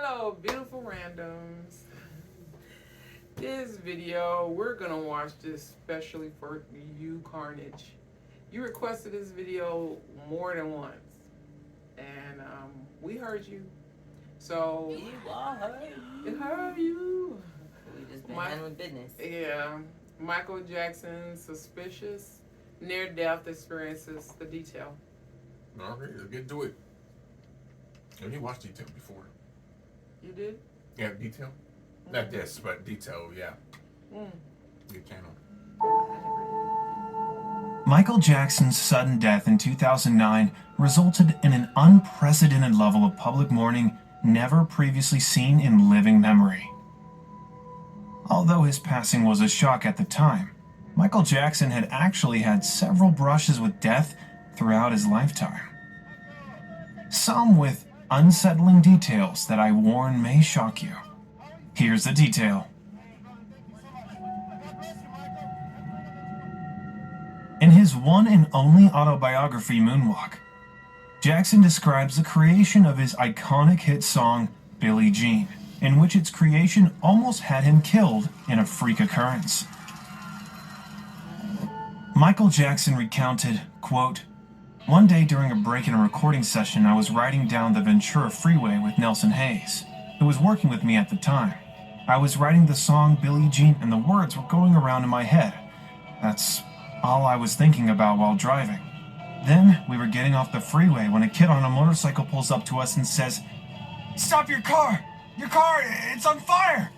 Hello, beautiful randoms. This video, we're gonna watch this specially for you, Carnage. You requested this video more than once, and we heard you. So We all heard you. it heard you. We just been handling business. Yeah, Michael Jackson's suspicious near-death experiences. The detail. All right, let's get to it. Have you watched Detail before? You did? Yeah, Detail? Not this, but Detail, yeah. Good channel. Michael Jackson's sudden death in 2009 resulted in an unprecedented level of public mourning never previously seen in living memory. Although his passing was a shock at the time, Michael Jackson had actually had several brushes with death throughout his lifetime. Some with unsettling details that I warn may shock you. Here's the detail. In his one and only autobiography, Moonwalk, Jackson describes the creation of his iconic hit song, Billie Jean, in which its creation almost had him killed in a freak occurrence. Michael Jackson recounted, quote, "One day during a break in a recording session, I was riding down the Ventura Freeway with Nelson Hayes, who was working with me at the time. I was writing the song Billie Jean and the words were going around in my head. That's all I was thinking about while driving. Then we were getting off the freeway when a kid on a motorcycle pulls up to us and says, 'Stop your car! Your car, it's on fire!'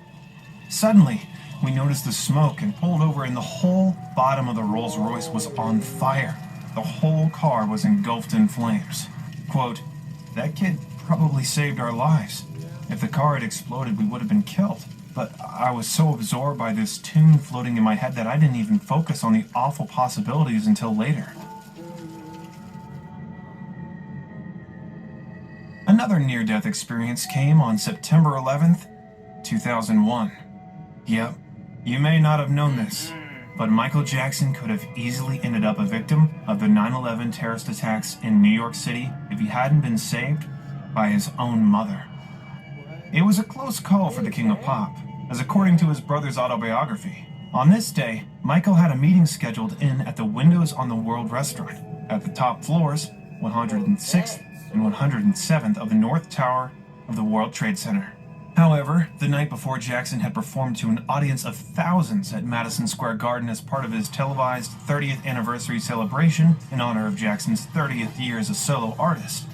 Suddenly, we noticed the smoke and pulled over and the whole bottom of the Rolls Royce was on fire. The whole car was engulfed in flames. Quote, that kid probably saved our lives. If the car had exploded, we would have been killed. But I was so absorbed by this tune floating in my head that I didn't even focus on the awful possibilities until later." Another near-death experience came on September 11th, 2001. Yep, you may not have known this, but Michael Jackson could have easily ended up a victim of the 9/11 terrorist attacks in New York City if he hadn't been saved by his own mother. It was a close call for the King of Pop, as according to his brother's autobiography. On this day, Michael had a meeting scheduled in at the Windows on the World restaurant, at the top floors, 106th and 107th of the North Tower of the World Trade Center. However, the night before, Jackson had performed to an audience of thousands at Madison Square Garden as part of his televised 30th anniversary celebration in honor of Jackson's 30th year as a solo artist.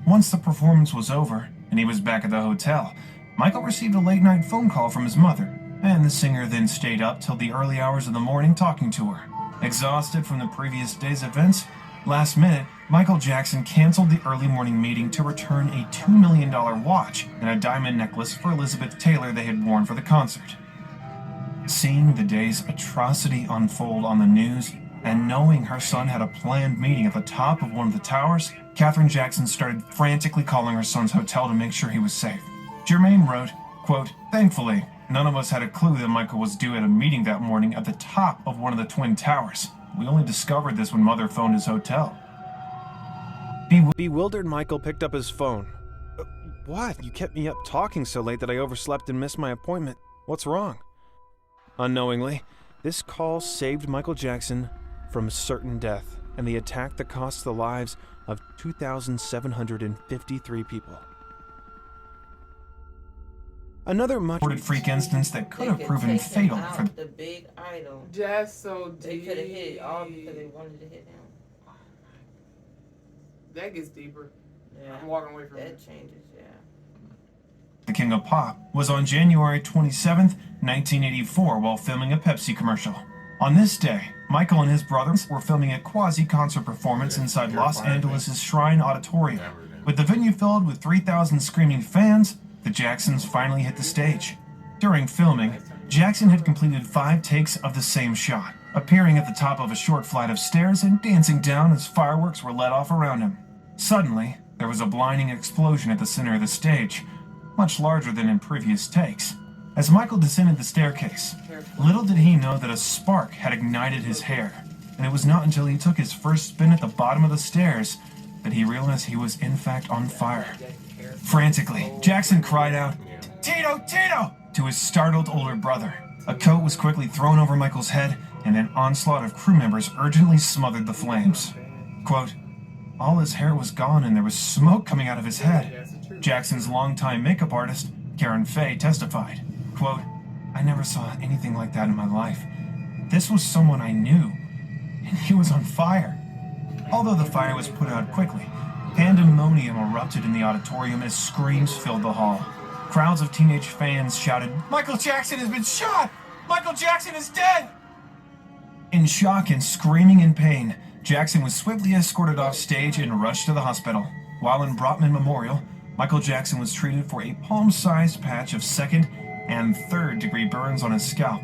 Once the performance was over, and he was back at the hotel, Michael received a late-night phone call from his mother, and the singer then stayed up till the early hours of the morning talking to her. Exhausted from the previous day's events, last minute, Michael Jackson canceled the early morning meeting to return a $2 million watch and a diamond necklace for Elizabeth Taylor they had worn for the concert. Seeing the day's atrocity unfold on the news, and knowing her son had a planned meeting at the top of one of the towers, Katherine Jackson started frantically calling her son's hotel to make sure he was safe. Jermaine wrote, quote, "Thankfully, none of us had a clue that Michael was due at a meeting that morning at the top of one of the twin towers. We only discovered this when Mother phoned his hotel." Bewildered, Michael picked up his phone. What? You kept me up talking so late that I overslept and missed my appointment. What's wrong?" Unknowingly, this call saved Michael Jackson from certain death and the attack that cost the lives of 2,753 people. Another much Reported freak instance that could have proven fatal for the big idol. Just so They deep. could have hit it all because they wanted to hit him. That gets deeper. Yeah. I'm walking away from That it. changes, yeah. the King of Pop was on January 27th, 1984 while filming a Pepsi commercial. On this day, Michael and his brothers were filming a quasi-concert performance inside Los Angeles' Shrine Auditorium. With the venue filled with 3,000 screaming fans, the Jacksons finally hit the stage. During filming, Jackson had completed 5 takes of the same shot, appearing at the top of a short flight of stairs and dancing down as fireworks were let off around him. Suddenly, there was a blinding explosion at the center of the stage, much larger than in previous takes. As Michael descended the staircase, little did he know that a spark had ignited his hair, and it was not until he took his first spin at the bottom of the stairs that he realized he was in fact on fire. Frantically, Jackson cried out, "Tito! Tito!" to his startled older brother. A coat was quickly thrown over Michael's head, and an onslaught of crew members urgently smothered the flames. Quote, all his hair was gone and there was smoke coming out of his head. Jackson's longtime makeup artist, Karen Fay, testified, quote, I never saw anything like that in my life. This was someone I knew, and he was on fire. Although the fire was put out quickly, pandemonium erupted in the auditorium as screams filled the hall. Crowds of teenage fans shouted, Michael Jackson has been shot! Michael Jackson is dead! In shock and screaming in pain, Jackson was swiftly escorted off stage and rushed to the hospital. While in Brotman Memorial, Michael Jackson was treated for a palm-sized patch of second and third-degree burns on his scalp,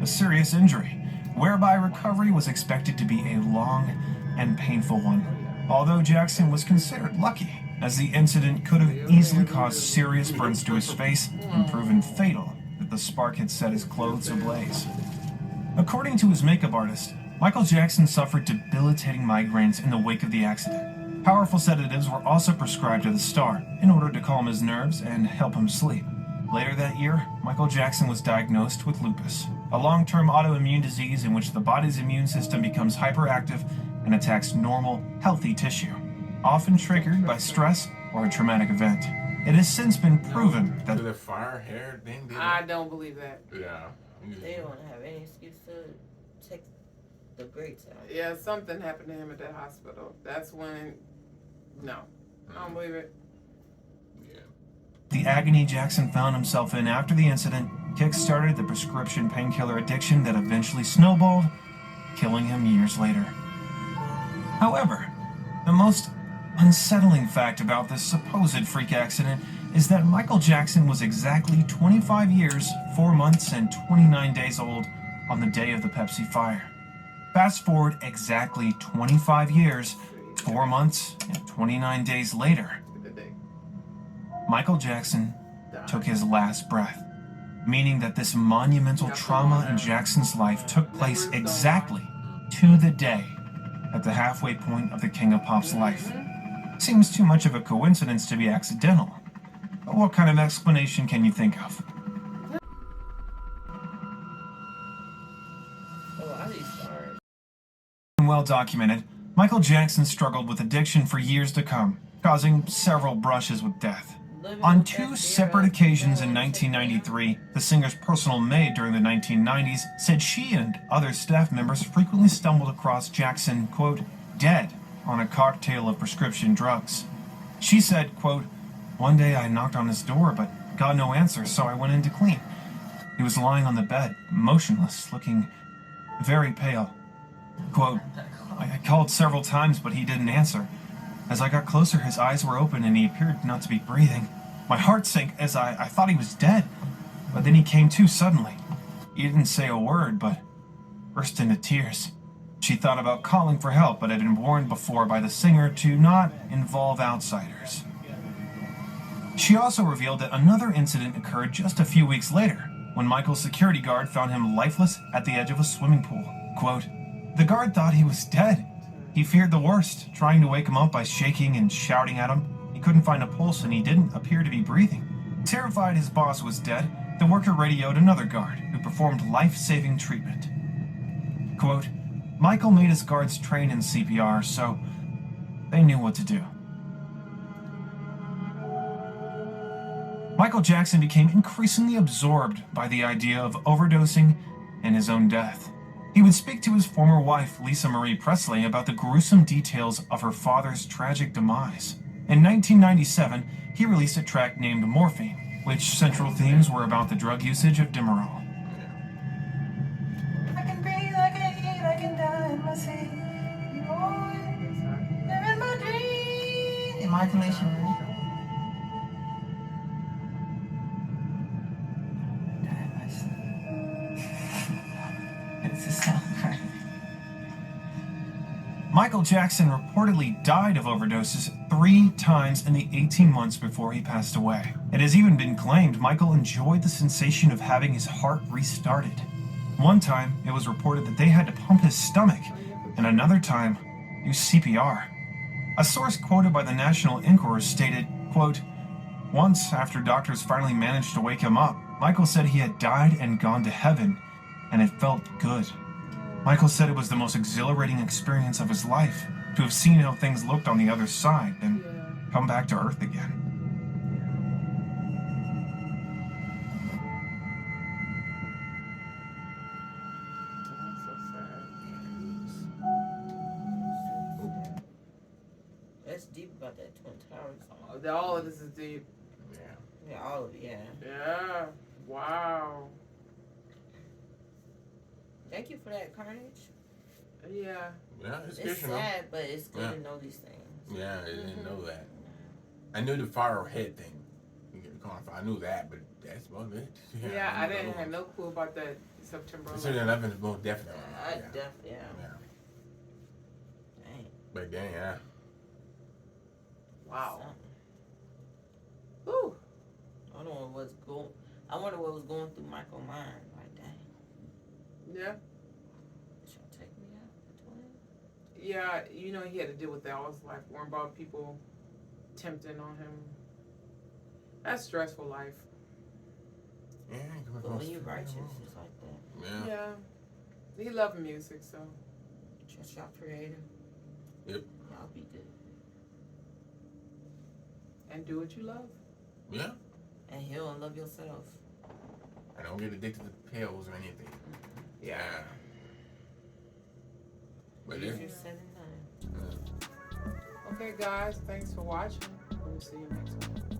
a serious injury, whereby recovery was expected to be a long and painful one. Although Jackson was considered lucky, as the incident could have easily caused serious burns to his face and proven fatal if the spark had set his clothes ablaze. According to his makeup artist, Michael Jackson suffered debilitating migraines in the wake of the accident. Powerful sedatives were also prescribed to the star in order to calm his nerves and help him sleep. Later that year, Michael Jackson was diagnosed with lupus, a long-term autoimmune disease in which the body's immune system becomes hyperactive and attacks normal, healthy tissue, often triggered by stress or a traumatic event. It has since been proven that the fire hair thing did I don't believe that. Yeah. They don't want to have any excuse to take the greats out. Yeah, something happened to him at that hospital. That's when, no, I don't believe it. Yeah. the agony Jackson found himself in after the incident kick-started the prescription painkiller addiction that eventually snowballed, killing him years later. However, the most unsettling fact about this supposed freak accident is that Michael Jackson was exactly 25 years, 4 months, and 29 days old on the day of the Pepsi fire. Fast forward exactly 25 years, 4 months, and 29 days later, Michael Jackson took his last breath, meaning that this monumental trauma in Jackson's life took place exactly to the day at the halfway point of the King of Pop's life. Seems too much of a coincidence to be accidental. But what kind of explanation can you think of? Well documented, Michael Jackson struggled with addiction for years to come, causing several brushes with death. On 2 separate occasions in 1993, the singer's personal maid during the 1990s said she and other staff members frequently stumbled across Jackson, quote, dead on a cocktail of prescription drugs. She said, quote, one day I knocked on his door but got no answer, so I went in to clean. He was lying on the bed, motionless, looking very pale. Quote, I called several times but he didn't answer. As I got closer, his eyes were open and he appeared not to be breathing. My heart sank as I thought he was dead, but then he came to suddenly. He didn't say a word, but burst into tears. She thought about calling for help, but had been warned before by the singer to not involve outsiders. She also revealed that another incident occurred just a few weeks later, when Michael's security guard found him lifeless at the edge of a swimming pool. Quote, the guard thought he was dead. He feared the worst, trying to wake him up by shaking and shouting at him. He couldn't find a pulse and he didn't appear to be breathing. Terrified his boss was dead, the worker radioed another guard who performed life-saving treatment. Quote, Michael made his guards train in CPR, so they knew what to do. Michael Jackson became increasingly absorbed by the idea of overdosing and his own death. He would speak to his former wife, Lisa Marie Presley, about the gruesome details of her father's tragic demise. In 1997, he released a track named Morphine, which central themes were about the drug usage of Demerol. I can breathe, I can eat, I can die in my sleep. Live in my dream. Imagination. Michael Jackson reportedly died of overdoses 3 times in the 18 months before he passed away. It has even been claimed Michael enjoyed the sensation of having his heart restarted. One time, it was reported that they had to pump his stomach, and another time, use CPR. A source quoted by the National Enquirer stated, quote, Once, after doctors finally managed to wake him up, Michael said he had died and gone to heaven, and it felt good. Michael said it was the most exhilarating experience of his life, to have seen how things looked on the other side and Yeah. come back to Earth again. That's so sad. That's deep about that Twin Towers song. All of this is deep. Yeah. Yeah, all of it, yeah. Yeah. Wow. Thank you for that, Carnage. Yeah. Yeah, it's It's good to know. sad, but it's good Yeah. to know these things. Yeah, I didn't know that. I knew the fire head thing. I knew that, but that's about it. Yeah, I didn't have no clue about that September 11th. September 11th is most definitely. I Yeah. definitely, yeah. Yeah. Dang. But then, yeah. Wow. Something. Whew. I wonder what was going through Michael's mind. Like, dang, Yeah. she'll take me out for twin. Yeah, you know, he had to deal with that all his life. Worrying about people tempting on him. That's stressful life. Yeah, But when you're righteous, it's like that. Yeah. Yeah. He loved music, so. Trust your creator. Yep. Y'all be good. And do what you love. Yeah. And heal and love yourself. I don't get addicted to pills or anything. Yeah. But Easier then, said than done. Okay, guys, thanks for watching. We'll see you next one.